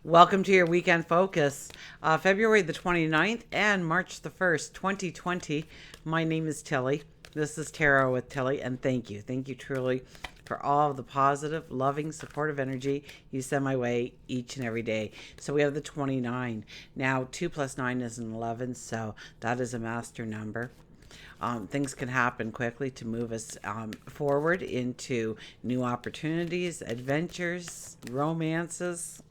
Welcome to your weekend focus, February the 29th and March the 1st, 2020. My name is Tilly. This is Tarot with Tilly, and thank you. Thank you truly for all of the positive, loving, supportive energy you send my way each and every day. So we have the 29. Now, 2 plus 9 is an 11, so that is a master number. Things can happen quickly to move us forward into new opportunities, adventures, romances.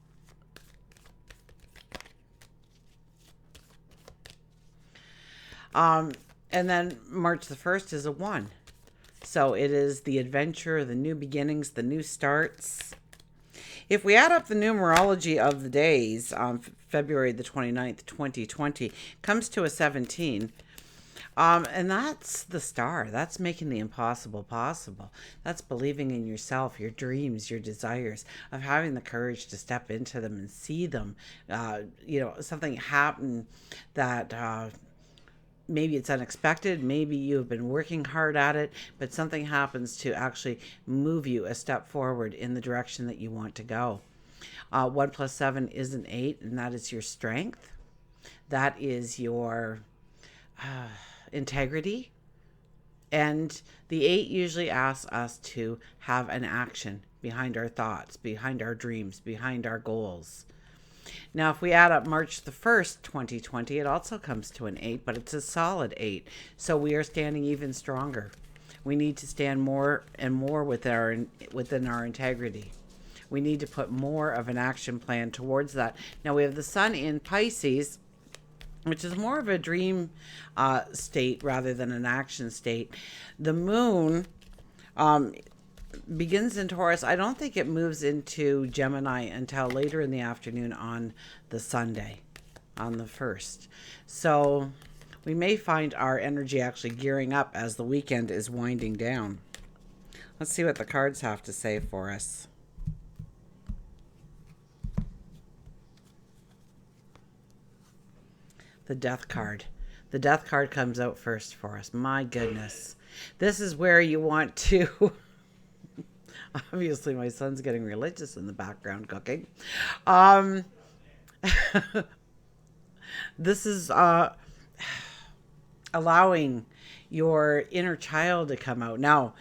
And then March the 1st is a 1. So it is the adventure, the new beginnings, the new starts. If we add up the numerology of the days, February the 29th, 2020, comes to a 17. And that's the star. That's making the impossible possible. That's believing in yourself, your dreams, your desires, of having the courage to step into them and see them. Something happen that maybe it's unexpected, maybe you've been working hard at it, but something happens to actually move you a step forward in the direction that you want to go. 1 plus 7 is an 8, and that is your strength. That is your integrity. And the 8 usually asks us to have an action behind our thoughts, behind our dreams, behind our goals. Now, if we add up March the 1st, 2020, it also comes to an 8, but it's a solid 8. So we are standing even stronger. We need to stand more and more within our integrity. We need to put more of an action plan towards that. Now, we have the sun in Pisces, which is more of a dream state rather than an action state. The moon begins in Taurus. I don't think it moves into Gemini until later in the afternoon on the Sunday, on the 1st. So we may find our energy actually gearing up as the weekend is winding down. Let's see what the cards have to say for us. The Death card. The Death card comes out first for us. My goodness. This is where you want to... Obviously, my son's getting religious in the background cooking. This is allowing your inner child to come out. Now,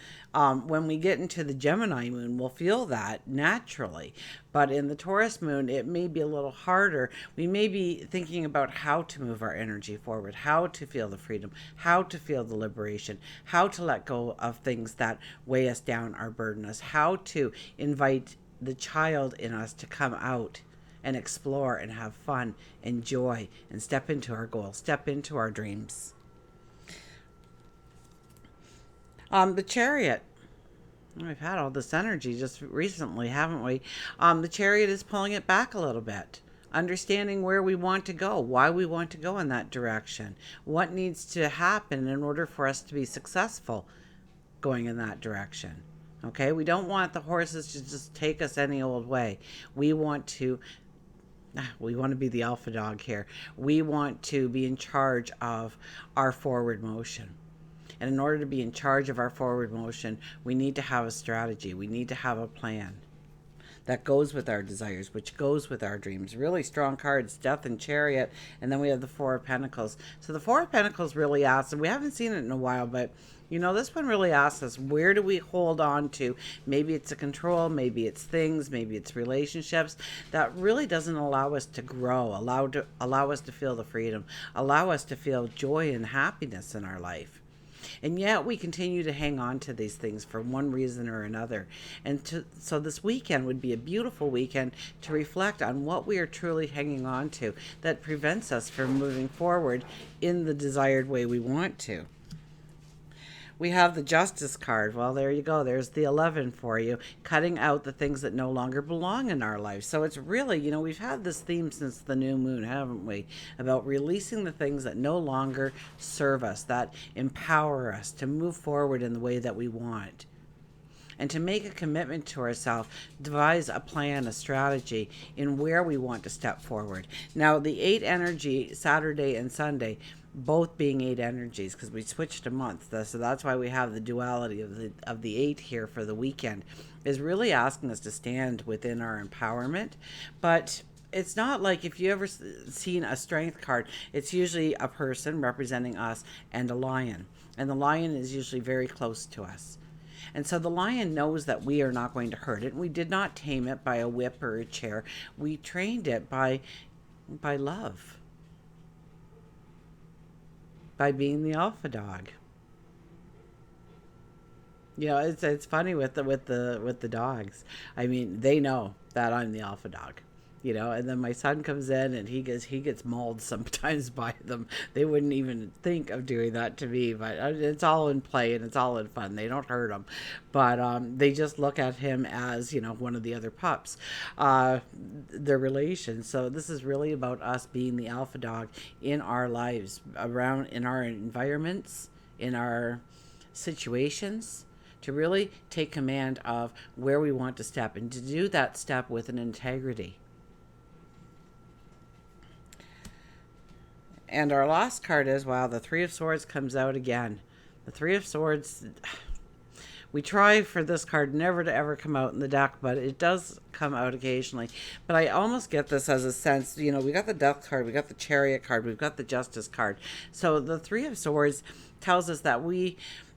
when we get into the Gemini moon, we'll feel that naturally. But in the Taurus moon, it may be a little harder. We may be thinking about how to move our energy forward, how to feel the freedom, how to feel the liberation, how to let go of things that weigh us down or burden us, how to invite the child in us to come out and explore and have fun and joy and step into our goals, step into our dreams. The Chariot. We've had all this energy just recently, haven't we? The Chariot is pulling it back a little bit. Understanding where we want to go, why we want to go in that direction, what needs to happen in order for us to be successful going in that direction. Okay, we don't want the horses to just take us any old way. We want to be the alpha dog here. We want to be in charge of our forward motion. And in order to be in charge of our forward motion, we need to have a strategy. We need to have a plan that goes with our desires, which goes with our dreams. Really strong cards, Death and Chariot. And then we have the Four of Pentacles. So the Four of Pentacles really asks, and we haven't seen it in a while, but this one really asks us, where do we hold on to? Maybe it's a control, maybe it's things, maybe it's relationships that really doesn't allow us to grow, allow us to feel the freedom, allow us to feel joy and happiness in our life. And yet we continue to hang on to these things for one reason or another. So this weekend would be a beautiful weekend to reflect on what we are truly hanging on to that prevents us from moving forward in the desired way we want to. We have the Justice card. Well, there you go. There's the 11 for you, cutting out the things that no longer belong in our life. So it's really, we've had this theme since the new moon, haven't we? About releasing the things that no longer serve us, that empower us to move forward in the way that we want. And to make a commitment to ourselves, devise a plan, a strategy in where we want to step forward. Now, the 8 energy, Saturday and Sunday, both being 8 energies, because we switched a month, so that's why we have the duality of the 8 here for the weekend, is really asking us to stand within our empowerment, but it's not like if you ever seen a strength card, it's usually a person representing us and a lion. And the lion is usually very close to us. And so the lion knows that we are not going to hurt it. We did not tame it by a whip or a chair. We trained it by love, by being the alpha dog. You know, it's funny with the dogs. I mean, they know that I'm the alpha dog. You know, and then my son comes in and he gets mauled sometimes by them. They wouldn't even think of doing that to me, but it's all in play and it's all in fun. They don't hurt him, but they just look at him as, you know, one of the other pups. Their relations. So this is really about us being the alpha dog in our lives, around in our environments, in our situations, to really take command of where we want to step and to do that step with an integrity. And our last card is, wow, the Three of Swords comes out again. The Three of Swords, we try for this card never to ever come out in the deck, but it does come out occasionally. But I almost get this as a sense, you know, we got the Death card, we got the Chariot card, we've got the Justice card. So the Three of Swords tells us that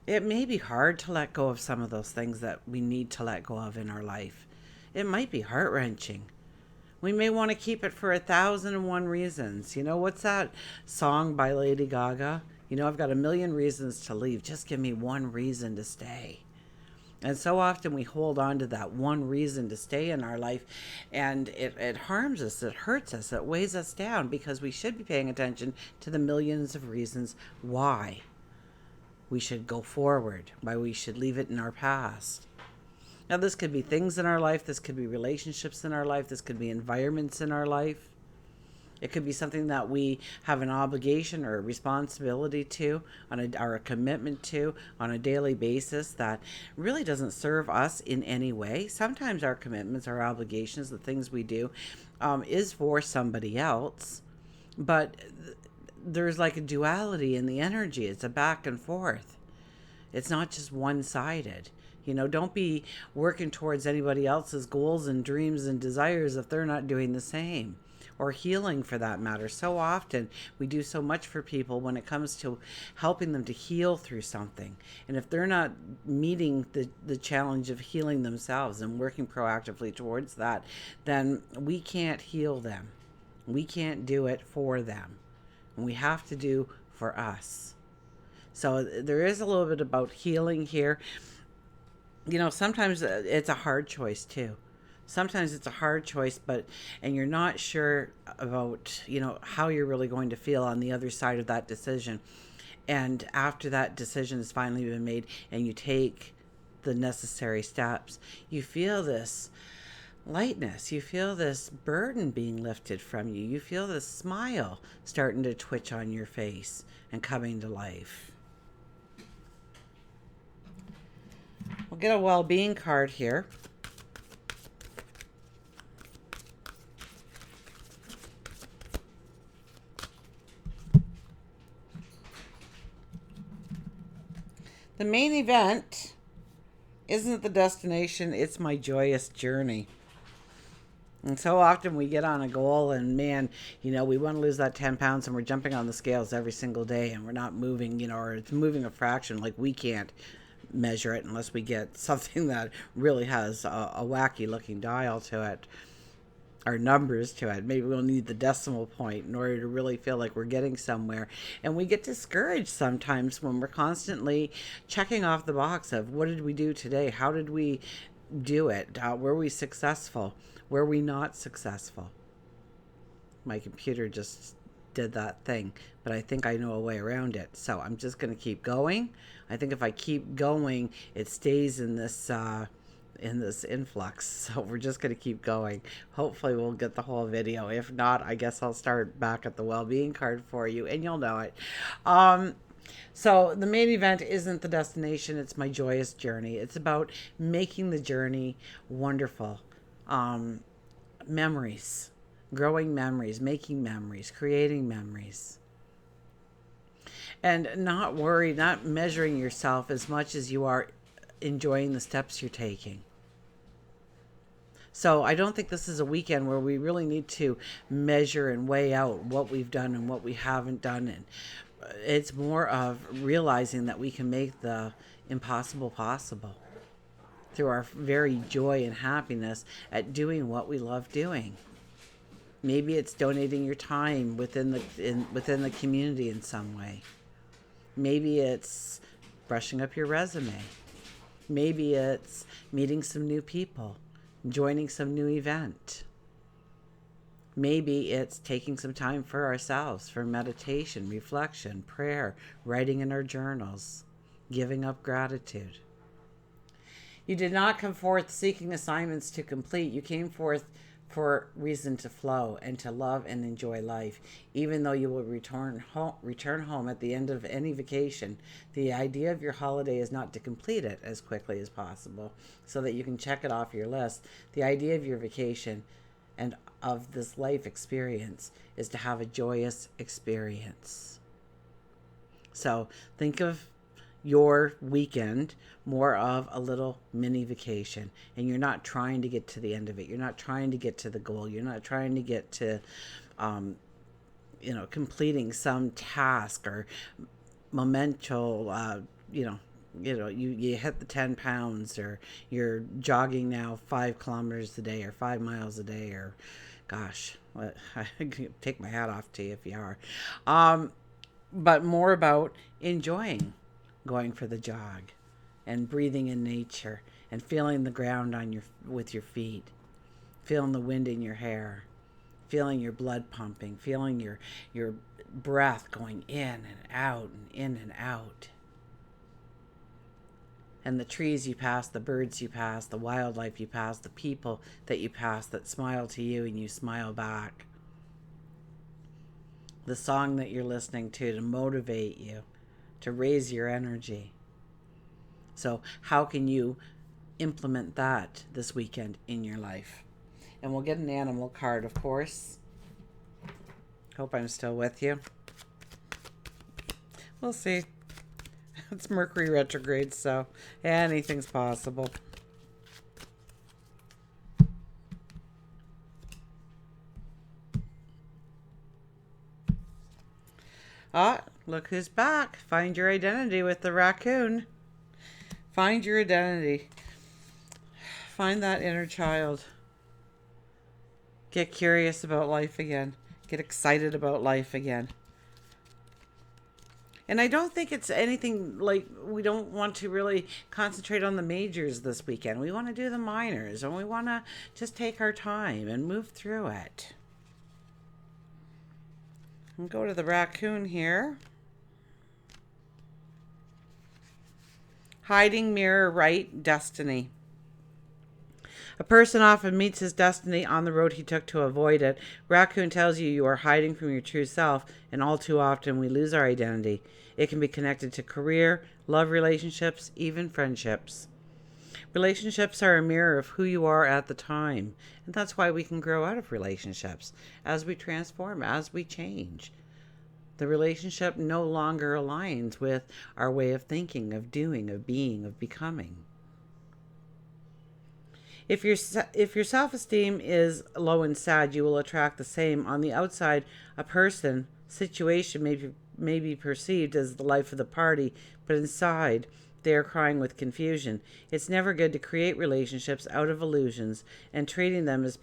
it may be hard to let go of some of those things that we need to let go of in our life. It might be heart-wrenching. We may want to keep it for 1,001 reasons. You know, what's that song by Lady Gaga? You know, I've got a million reasons to leave. Just give me one reason to stay. And so often we hold on to that one reason to stay in our life, and it harms us, it hurts us, it weighs us down, because we should be paying attention to the millions of reasons why we should go forward, why we should leave it in our past. Now, this could be things in our life, this could be relationships in our life, this could be environments in our life. It could be something that we have an obligation or a responsibility to, or a commitment to on a daily basis that really doesn't serve us in any way. Sometimes our commitments, our obligations, the things we do, is for somebody else. But there's like a duality in the energy. It's a back and forth. It's not just one-sided. You know, don't be working towards anybody else's goals and dreams and desires if they're not doing the same. Or healing, for that matter. So often we do so much for people when it comes to helping them to heal through something. And if they're not meeting the challenge of healing themselves and working proactively towards that, then we can't heal them. We can't do it for them. And we have to do for us. So there is a little bit about healing here. You know, sometimes it's a hard choice too. Sometimes it's a hard choice, and you're not sure about, you know, how you're really going to feel on the other side of that decision. And after that decision has finally been made and you take the necessary steps, you feel this lightness. You feel this burden being lifted from you. You feel this smile starting to twitch on your face and coming to life. We'll get a well-being card here. The main event isn't the destination, it's my joyous journey. And so often we get on a goal and, man, you know, we want to lose that 10 pounds and we're jumping on the scales every single day and we're not moving, you know, or it's moving a fraction. Like, we can't measure it unless we get something that really has a wacky looking dial to it, or numbers to it. Maybe we'll need the decimal point in order to really feel like we're getting somewhere. And we get discouraged sometimes when we're constantly checking off the box of, what did we do today? How did we do it? Were we successful? Were we not successful? My computer just did that thing, but I think I know a way around it. So I'm just going to keep going. I think if I keep going, it stays in this influx. So we're just going to keep going. Hopefully we'll get the whole video. If not, I guess I'll start back at the well-being card for you and you'll know it. So the main event isn't the destination, it's my joyous journey. It's about making the journey wonderful. Memories, growing memories, making memories, creating memories. And not measuring yourself as much as you are enjoying the steps you're taking. So I don't think this is a weekend where we really need to measure and weigh out what we've done and what we haven't done. And it's more of realizing that we can make the impossible possible through our very joy and happiness at doing what we love doing. Maybe it's donating your time within the community in some way. Maybe it's brushing up your resume. Maybe it's meeting some new people, joining some new event. Maybe it's taking some time for ourselves, for meditation, reflection, prayer, writing in our journals, giving up gratitude. You did not come forth seeking assignments to complete. You came forth for reason to flow and to love and enjoy life. Even though you will return home at the end of any vacation, the idea of your holiday is not to complete it as quickly as possible so that you can check it off your list. The idea of your vacation and of this life experience is to have a joyous experience. So think of your weekend more of a little mini vacation, and you're not trying to get to the end of it. You're not trying to get to the goal. You're not trying to get to completing some task or memento. You hit the 10 pounds, or you're jogging now 5 kilometers a day or 5 miles a day, or gosh, I take my hat off to you if you are. But more about enjoying going for the jog and breathing in nature and feeling the ground with your feet, feeling the wind in your hair, feeling your blood pumping, feeling your breath going in and out and in and out. And the trees you pass, the birds you pass, the wildlife you pass, the people that you pass that smile to you and you smile back. The song that you're listening to motivate you, to raise your energy. So how can you implement that this weekend in your life? And we'll get an animal card, of course. Hope I'm still with you. We'll see. It's Mercury retrograde, so anything's possible. Ah, look who's back. Find your identity with the raccoon. Find your identity. Find that inner child. Get curious about life again. Get excited about life again. And I don't think it's anything like we don't want to really concentrate on the majors this weekend. We want to do the minors, and we want to just take our time and move through it. I'll go to the raccoon here. Hiding mirror right, destiny. A person often meets his destiny on the road he took to avoid it. Raccoon tells you are hiding from your true self, and all too often we lose our identity. It can be connected to career, love relationships, even friendships. Relationships are a mirror of who you are at the time, and that's why we can grow out of relationships as we transform, as we change. The relationship no longer aligns with our way of thinking, of doing, of being, of becoming. If your self-esteem is low and sad, you will attract the same. On the outside, a person, situation may be perceived as the life of the party, but inside, they are crying with confusion. It's never good to create relationships out of illusions and treating them as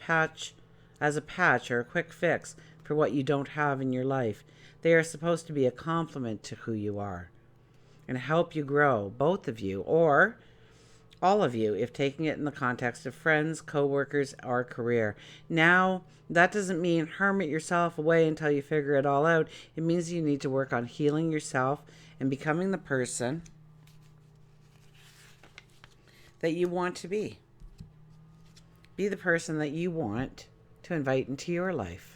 a patch or a quick fix for what you don't have in your life. They are supposed to be a complement to who you are and help you grow, both of you, or all of you, if taking it in the context of friends, co-workers, or career. Now, that doesn't mean hermit yourself away until you figure it all out. It means you need to work on healing yourself and becoming the person that you want to be. Be the person that you want to invite into your life.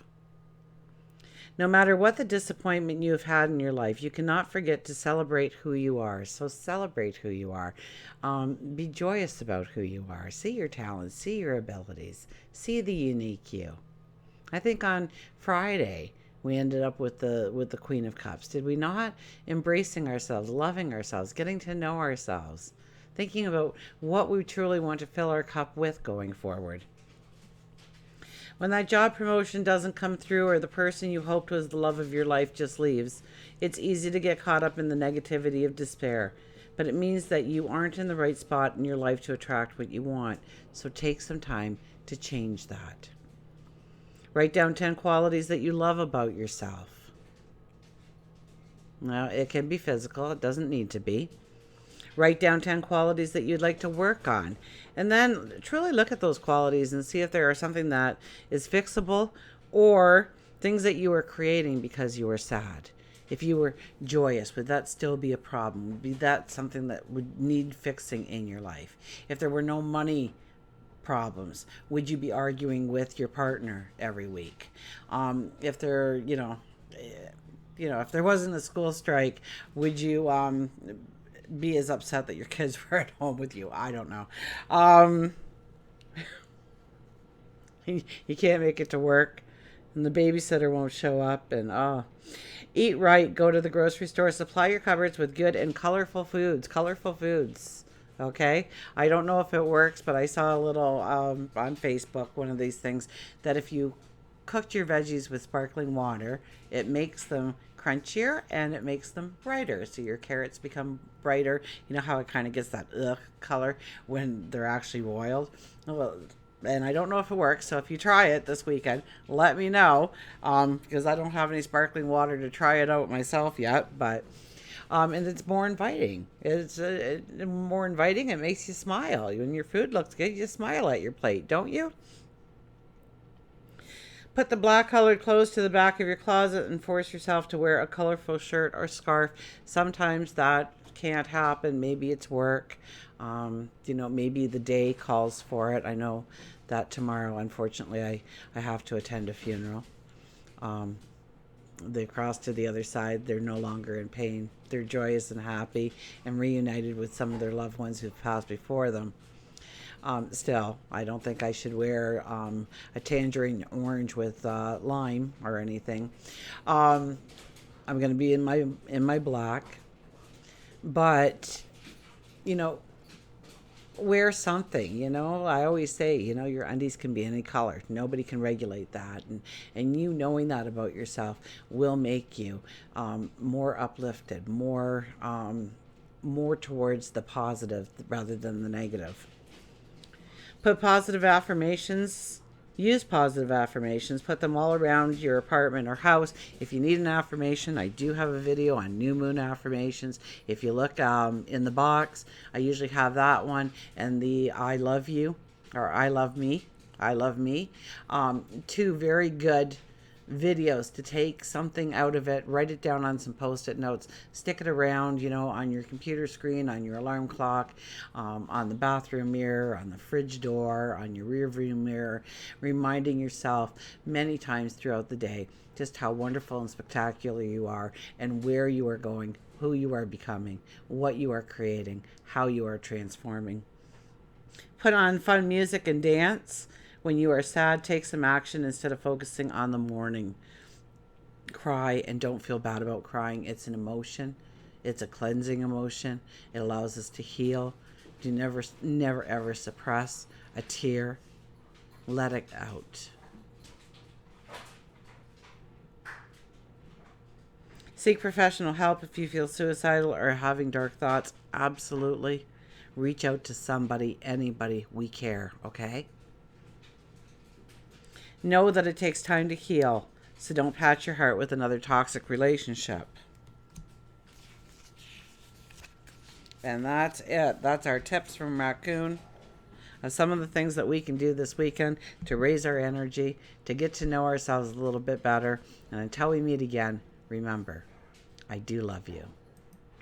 No matter what the disappointment you have had in your life, you cannot forget to celebrate who you are. So celebrate who you are. Be joyous about who you are. See your talents. See your abilities. See the unique you. I think on Friday we ended up with the Queen of Cups. Did we not? Embracing ourselves, loving ourselves, getting to know ourselves, thinking about what we truly want to fill our cup with going forward. When that job promotion doesn't come through or the person you hoped was the love of your life just leaves, it's easy to get caught up in the negativity of despair. But it means that you aren't in the right spot in your life to attract what you want. So take some time to change that. Write down 10 qualities that you love about yourself. Now, it can be physical, it doesn't need to be. Write down 10 qualities that you'd like to work on. And then truly look at those qualities and see if there are something that is fixable or things that you are creating because you are sad. If you were joyous, would that still be a problem? Would be that something that would need fixing in your life? If there were no money problems, would you be arguing with your partner every week? If there, if there wasn't a school strike, would you be as upset that your kids were at home with you? I don't know. You can't make it to work, and the babysitter won't show up, and eat right, go to the grocery store, supply your cupboards with good and colorful foods. Okay, I don't know if it works, but I saw a little on Facebook, one of these things, that if you cooked your veggies with sparkling water, it makes them crunchier and it makes them brighter. So your carrots become brighter. You know how it kind of gets that color when they're actually boiled? Well, and I don't know if it works. So if you try it this weekend, let me know, because I don't have any sparkling water to try it out myself yet. But and it's more inviting. It's more inviting. It makes you smile. When your food looks good, you smile at your plate, don't you? Put the black colored clothes to the back of your closet and force yourself to wear a colorful shirt or scarf. Sometimes that can't happen. Maybe it's work. Maybe the day calls for it. I know that tomorrow, unfortunately, I have to attend a funeral. They crossed to the other side. They're no longer in pain. They're joyous and happy and reunited with some of their loved ones who've passed before them. Still, I don't think I should wear a tangerine orange with lime or anything. I'm going to be in my black, but wear something. I always say, your undies can be any color. Nobody can regulate that, and you knowing that about yourself will make you more uplifted, more towards the positive rather than the negative. Use positive affirmations, put them all around your apartment or house. If you need an affirmation, I do have a video on new moon affirmations. If you look in the box, I usually have that one, and the I love you, or I love me, two very good videos to take something out of it, write it down on some post-it notes, stick it around, on your computer screen, on your alarm clock, on the bathroom mirror, on the fridge door, on your rear view mirror, reminding yourself many times throughout the day just how wonderful and spectacular you are, and where you are going, who you are becoming, what you are creating, how you are transforming. Put on fun music and dance. When you are sad, take some action instead of focusing on the mourning. Cry, and don't feel bad about crying. It's an emotion. It's a cleansing emotion. It allows us to heal. Do never ever suppress a tear. Let it out. Seek professional help if you feel suicidal or having dark thoughts. Absolutely. Reach out to somebody, anybody. We care, okay? Know that it takes time to heal, so don't patch your heart with another toxic relationship. And that's it. That's our tips from Raccoon. Some of the things that we can do this weekend to raise our energy, to get to know ourselves a little bit better. And until we meet again, remember, I do love you.